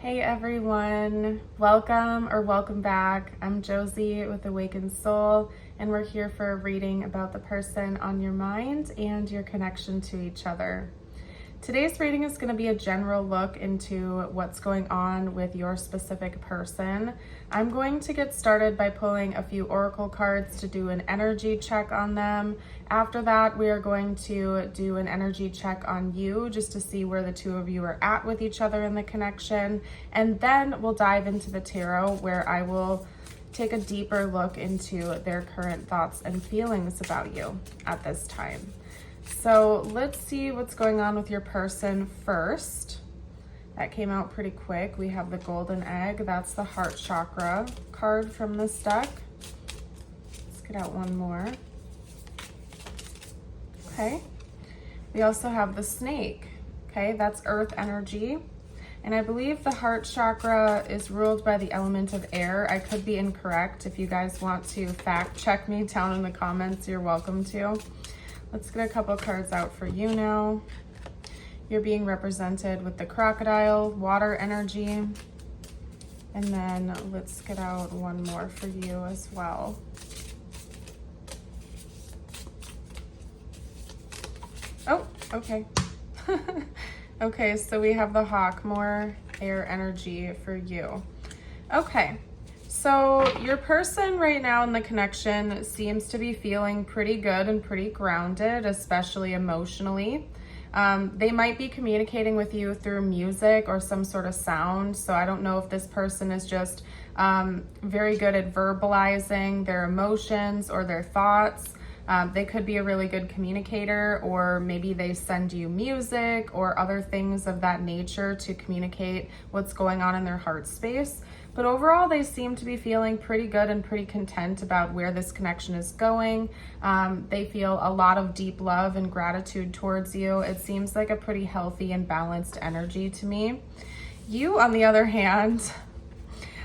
Hey everyone, welcome back. I'm Josie with Awakened Soul, and we're here for a reading about the person on your mind and your connection to each other. Today's reading is going to be a general look into what's going on with your specific person. I'm going to get started by pulling a few oracle cards to do an energy check on them. After that, we are going to do an energy check on you just to see where the two of you are at with each other in the connection. And then we'll dive into the tarot, where I will take a deeper look into their current thoughts and feelings about you at this time. So let's see what's going on with your person first. That came out pretty quick. We have the golden egg. That's the heart chakra card from this deck. Let's get out one more. Okay. We also have the snake. Okay, that's earth energy. And I believe the heart chakra is ruled by the element of air. I could be incorrect. If you guys want to fact check me down in the comments, you're welcome to. Let's get a couple cards out for you now. You're being represented with the crocodile, water energy. And then let's get out one more for you as well. Oh, okay. Okay, so we have the hawk, more air energy for you. Okay. So your person right now in the connection seems to be feeling pretty good and pretty grounded, especially emotionally. They might be communicating with you through music or some sort of sound. So I don't know if this person is just very good at verbalizing their emotions or their thoughts. They could be a really good communicator, or maybe they send you music or other things of that nature to communicate what's going on in their heart space. But overall, they seem to be feeling pretty good and pretty content about where this connection is going. They feel a lot of deep love and gratitude towards you. It seems like a pretty healthy and balanced energy to me. You, on the other hand,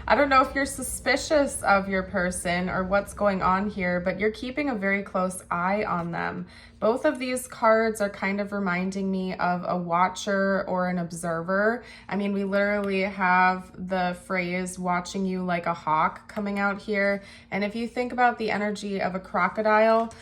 I don't know if you're suspicious of your person or what's going on here, but you're keeping a very close eye on them. Both of these cards are kind of reminding me of a watcher or an observer. I mean, we literally have the phrase watching you like a hawk coming out here. And if you think about the energy of a crocodile,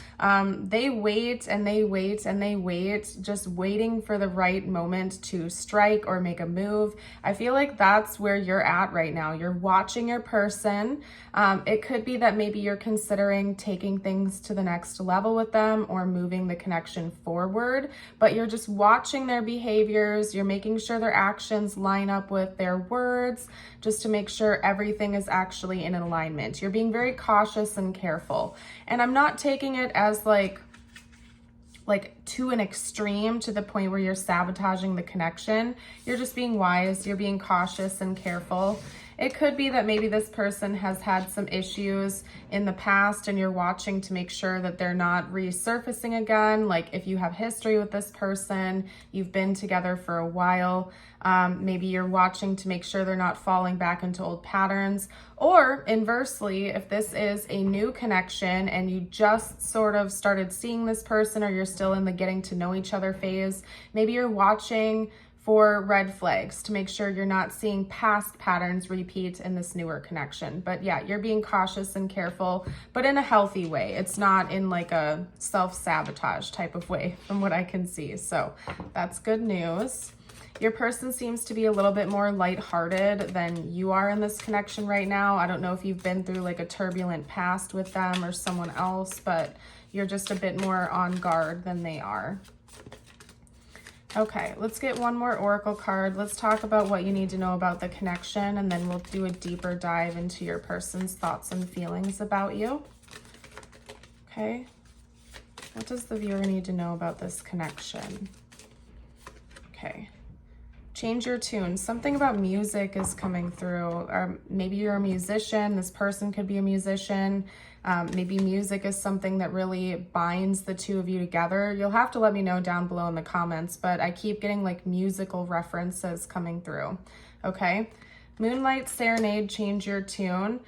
they wait and they wait and they wait, just waiting for the right moment to strike or make a move. I feel like that's where you're at right now. You're watching your person. It could be that maybe you're considering taking things to the next level with them or moving the connection forward, but you're just watching their behaviors. You're making sure their actions line up with their words, just to make sure everything is actually in alignment. You're being very cautious and careful. And I'm not taking it as like to an extreme, to the point where you're sabotaging the connection. You're just being wise. You're being cautious and careful. It could be that maybe this person has had some issues in the past and you're watching to make sure that they're not resurfacing again. Like if you have history with this person, you've been together for a while, maybe you're watching to make sure they're not falling back into old patterns. Or inversely, if this is a new connection and you just sort of started seeing this person, or you're still in the getting to know each other phase, maybe you're watching for red flags to make sure you're not seeing past patterns repeat in this newer connection. But yeah, you're being cautious and careful, but in a healthy way. It's not in like a self-sabotage type of way from what I can see. So that's good news. Your person seems to be a little bit more lighthearted than you are in this connection right now. I don't know if you've been through like a turbulent past with them or someone else, but you're just a bit more on guard than they are. Okay, let's get one more oracle card. Let's talk about what you need to know about the connection, and then we'll do a deeper dive into your person's thoughts and feelings about you. Okay, what does the viewer need to know about this connection? Okay, change your tune. Something about music is coming through, or maybe you're a musician. This person could be a musician. Maybe music is something that really binds the two of you together. You'll have to let me know down below in the comments, but I keep getting like musical references coming through. Okay. Moonlight Serenade, change your tune.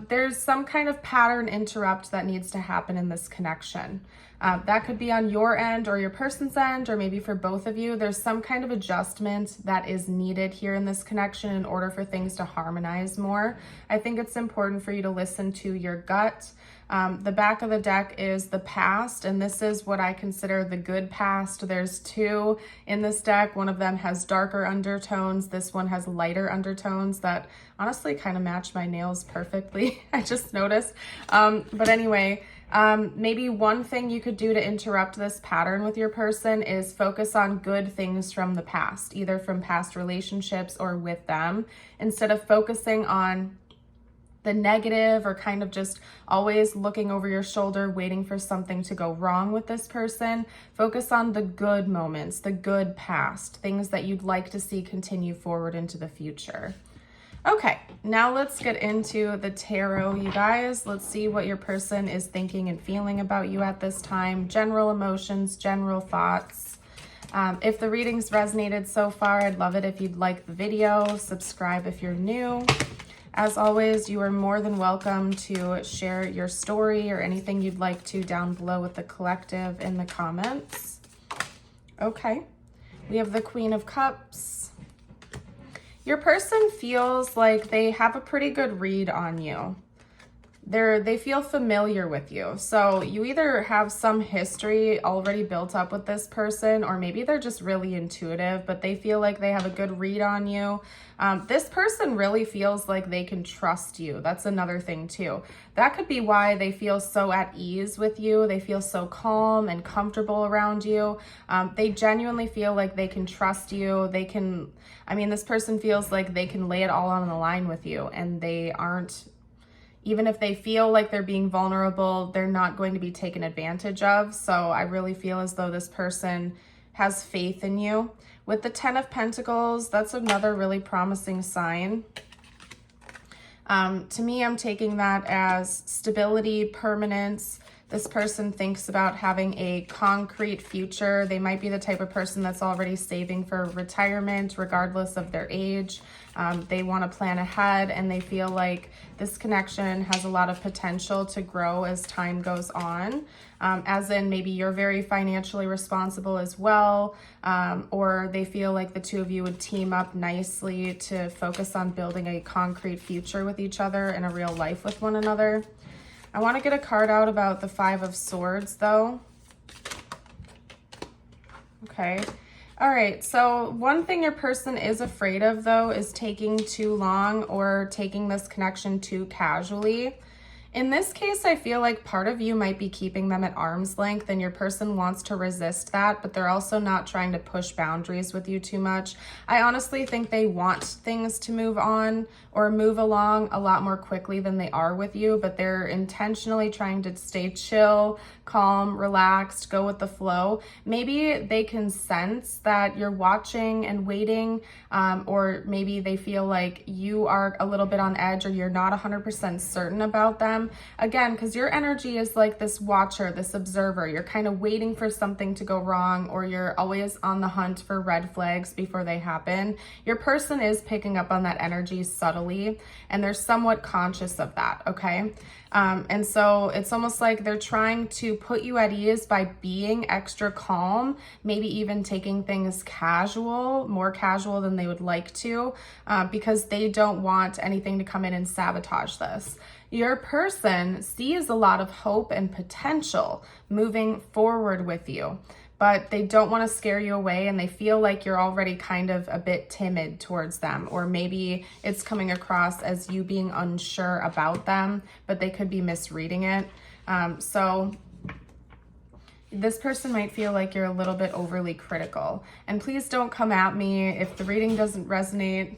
There's some kind of pattern interrupt that needs to happen in this connection. That could be on your end or your person's end, or maybe for both of you. There's some kind of adjustment that is needed here in this connection in order for things to harmonize more. I think it's important for you to listen to your gut. The back of the deck is the past, and this is what I consider the good past. There's two in this deck. One of them has darker undertones. This one has lighter undertones that honestly kind of match my nails perfectly. I just noticed. But anyway, maybe one thing you could do to interrupt this pattern with your person is focus on good things from the past, either from past relationships or with them, instead of focusing on the negative or kind of just always looking over your shoulder, waiting for something to go wrong with this person. Focus on the good moments, the good past, things that you'd like to see continue forward into the future. Okay, now let's get into the tarot, you guys. Let's see what your person is thinking and feeling about you at this time. General emotions, general thoughts. If the readings resonated so far, I'd love it if you'd like the video, subscribe if you're new. As always, you are more than welcome to share your story or anything you'd like to down below with the collective in the comments. Okay, we have the Queen of Cups. Your person feels like they have a pretty good read on you. They feel familiar with you. So you either have some history already built up with this person, or maybe they're just really intuitive, but they feel like they have a good read on you. This person really feels like they can trust you. That's another thing too. That could be why they feel so at ease with you. They feel so calm and comfortable around you. They genuinely feel like they can trust you. This person feels like they can lay it all on the line with you, and they aren't, even if they feel like they're being vulnerable, they're not going to be taken advantage of. So I really feel as though this person has faith in you. With the 10 of Pentacles, that's another really promising sign. To me, I'm taking that as stability, permanence. This person thinks about having a concrete future. They might be the type of person that's already saving for retirement, regardless of their age. They want to plan ahead, and they feel like this connection has a lot of potential to grow as time goes on. As in, maybe you're very financially responsible as well, or they feel like the two of you would team up nicely to focus on building a concrete future with each other and a real life with one another. I want to get a card out about the 5 of Swords, though. Okay. All right. So one thing your person is afraid of, though, is taking too long or taking this connection too casually. In this case, I feel like part of you might be keeping them at arm's length, and your person wants to resist that, but they're also not trying to push boundaries with you too much. I honestly think they want things to move on or move along a lot more quickly than they are with you, but they're intentionally trying to stay chill, calm, relaxed, go with the flow. Maybe they can sense that you're watching and waiting, or maybe they feel like you are a little bit on edge, or you're not 100% certain about them. Again, because your energy is like this watcher, this observer. You're kind of waiting for something to go wrong, or you're always on the hunt for red flags before they happen. Your person is picking up on that energy subtly, and they're somewhat conscious of that, okay? And so it's almost like they're trying to put you at ease by being extra calm, maybe even taking things casual, more casual than they would like to, because they don't want anything to come in and sabotage this. Your person sees a lot of hope and potential moving forward with you, but they don't want to scare you away, and they feel like you're already kind of a bit timid towards them, or maybe it's coming across as you being unsure about them, but they could be misreading it. So this person might feel like you're a little bit overly critical. And please don't come at me if the reading doesn't resonate.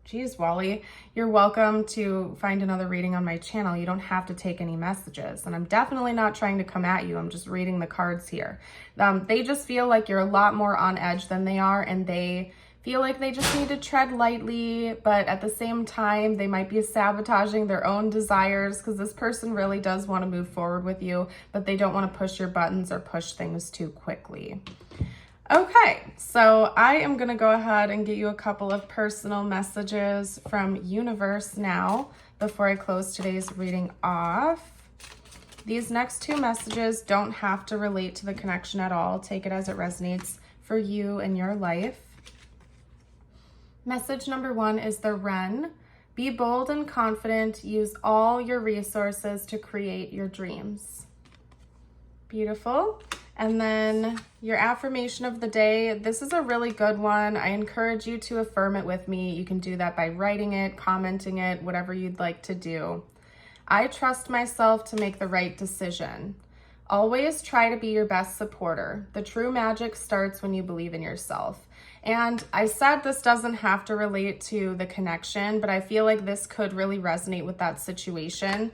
Geez, Wally, you're welcome to find another reading on my channel. You don't have to take any messages. And I'm definitely not trying to come at you. I'm just reading the cards here. They just feel like you're a lot more on edge than they are, and they feel like they just need to tread lightly, but at the same time, they might be sabotaging their own desires, because this person really does want to move forward with you, but they don't want to push your buttons or push things too quickly. Okay, so I am going to go ahead and get you a couple of personal messages from Universe now before I close today's reading off. These next two messages don't have to relate to the connection at all. Take it as it resonates for you and your life. Message number 1 is the Wren. Be bold and confident. Use all your resources to create your dreams. Beautiful. And then your affirmation of the day. This is a really good one. I encourage you to affirm it with me. You can do that by writing it, commenting it, whatever you'd like to do. I trust myself to make the right decision. Always try to be your best supporter. The true magic starts when you believe in yourself. And I said this doesn't have to relate to the connection, but I feel like this could really resonate with that situation.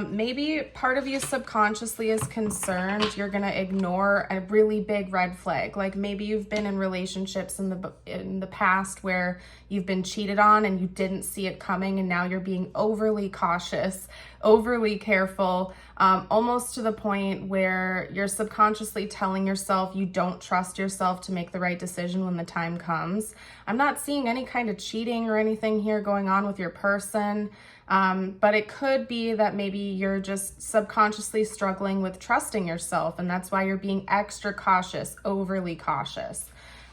Maybe part of you subconsciously is concerned you're gonna ignore a really big red flag. Like maybe you've been in relationships in the past where you've been cheated on and you didn't see it coming, and now you're being overly cautious, overly careful, almost to the point where you're subconsciously telling yourself you don't trust yourself to make the right decision when the time comes. I'm not seeing any kind of cheating or anything here going on with your person, but it could be that maybe you're just subconsciously struggling with trusting yourself, and that's why you're being extra cautious, overly cautious.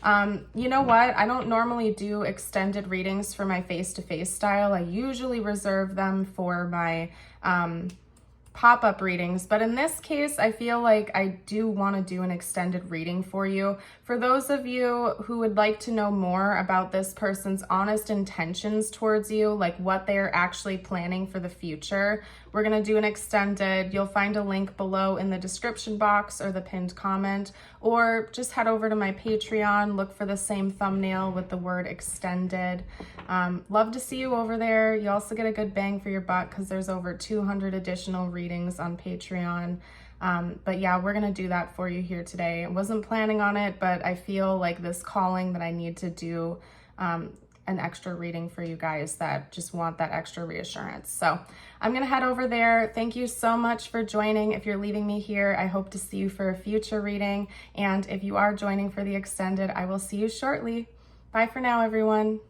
You know what? I don't normally do extended readings for my face-to-face style. I usually reserve them for my pop-up readings, but in this case, I feel like I do want to do an extended reading for you. For those of you who would like to know more about this person's honest intentions towards you, like what they're actually planning for the future, we're going to do an extended. You'll find a link below in the description box or the pinned comment, or just head over to my Patreon, look for the same thumbnail with the word extended. Love to see you over there. You also get a good bang for your buck because there's over 200 additional readings on Patreon. But yeah, we're going to do that for you here today. I wasn't planning on it, but I feel like this calling that I need to do an extra reading for you guys that just want that extra reassurance. So I'm going to head over there. Thank you so much for joining. If you're leaving me here, I hope to see you for a future reading. And if you are joining for the extended, I will see you shortly. Bye for now, everyone.